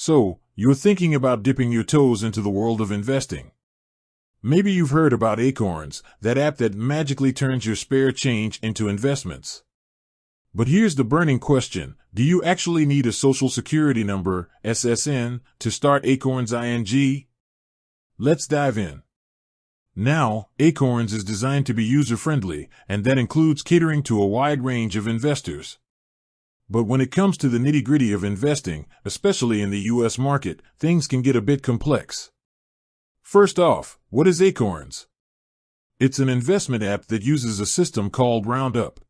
So, you're thinking about dipping your toes into the world of investing. Maybe you've heard about Acorns, that app that magically turns your spare change into investments. But here's the burning question: do you actually need a social security number, SSN, to start Acorns ING? Let's dive in. Now, Acorns is designed to be user-friendly, and that includes catering to a wide range of investors. But when it comes to the nitty-gritty of investing, especially in the US market, things can get a bit complex. First off, what is Acorns? It's an investment app that uses a system called Roundup.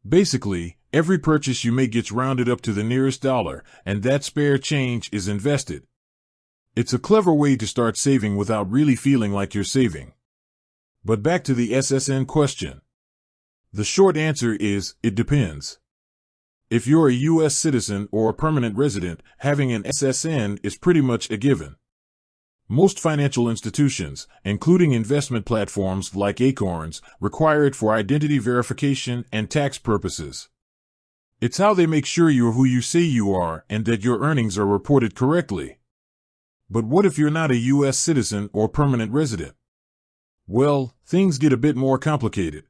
Basically, every purchase you make gets rounded up to the nearest dollar, and that spare change is invested. It's a clever way to start saving without really feeling like you're saving. But back to the SSN question. The short answer is, it depends. If you're a US citizen or a permanent resident, having an SSN is pretty much a given. Most financial institutions, including investment platforms like Acorns, require it for identity verification and tax purposes. It's how they make sure you're who you say you are and that your earnings are reported correctly. But what if you're not a US citizen or permanent resident? Well, things get a bit more complicated.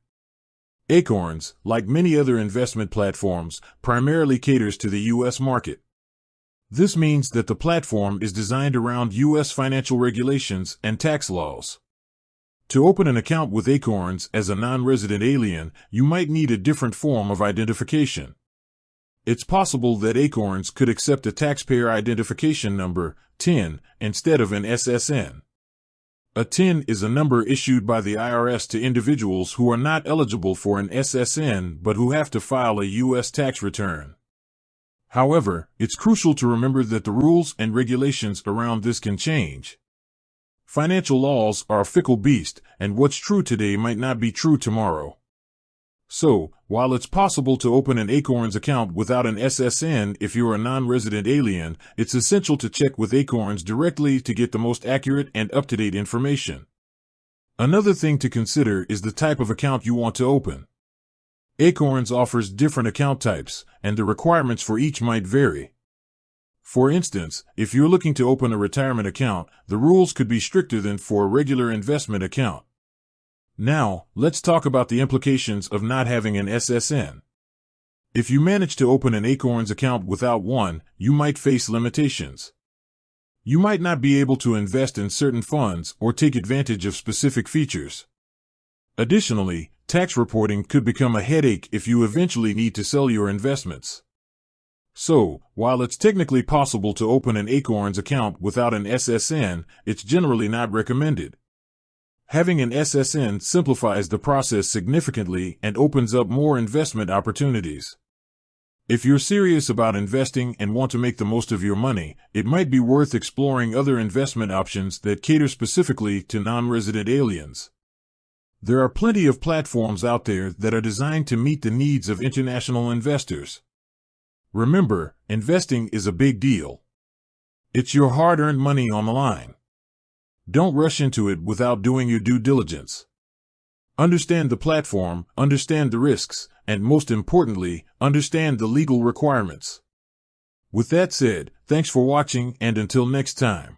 Acorns, like many other investment platforms, primarily caters to the US market. This means that the platform is designed around US financial regulations and tax laws. To open an account with Acorns as a non-resident alien, you might need a different form of identification. It's possible that Acorns could accept a taxpayer identification number, TIN, instead of an SSN. A TIN is a number issued by the IRS to individuals who are not eligible for an SSN but who have to file a US tax return. However, it's crucial to remember that the rules and regulations around this can change. Financial laws are a fickle beast, and what's true today might not be true tomorrow. So, while it's possible to open an Acorns account without an SSN if you're a non-resident alien, it's essential to check with Acorns directly to get the most accurate and up-to-date information. Another thing to consider is the type of account you want to open. Acorns offers different account types, and the requirements for each might vary. For instance, if you're looking to open a retirement account, the rules could be stricter than for a regular investment account. Now, let's talk about the implications of not having an SSN. If you manage to open an Acorns account without one, you might face limitations. You might not be able to invest in certain funds or take advantage of specific features. Additionally, tax reporting could become a headache if you eventually need to sell your investments. So, while it's technically possible to open an Acorns account without an SSN, it's generally not recommended. Having an SSN simplifies the process significantly and opens up more investment opportunities. If you're serious about investing and want to make the most of your money, it might be worth exploring other investment options that cater specifically to non-resident aliens. There are plenty of platforms out there that are designed to meet the needs of international investors. Remember, investing is a big deal. It's your hard-earned money on the line. Don't rush into it without doing your due diligence. Understand the platform, understand the risks, and most importantly, understand the legal requirements. With that said, thanks for watching, and until next time.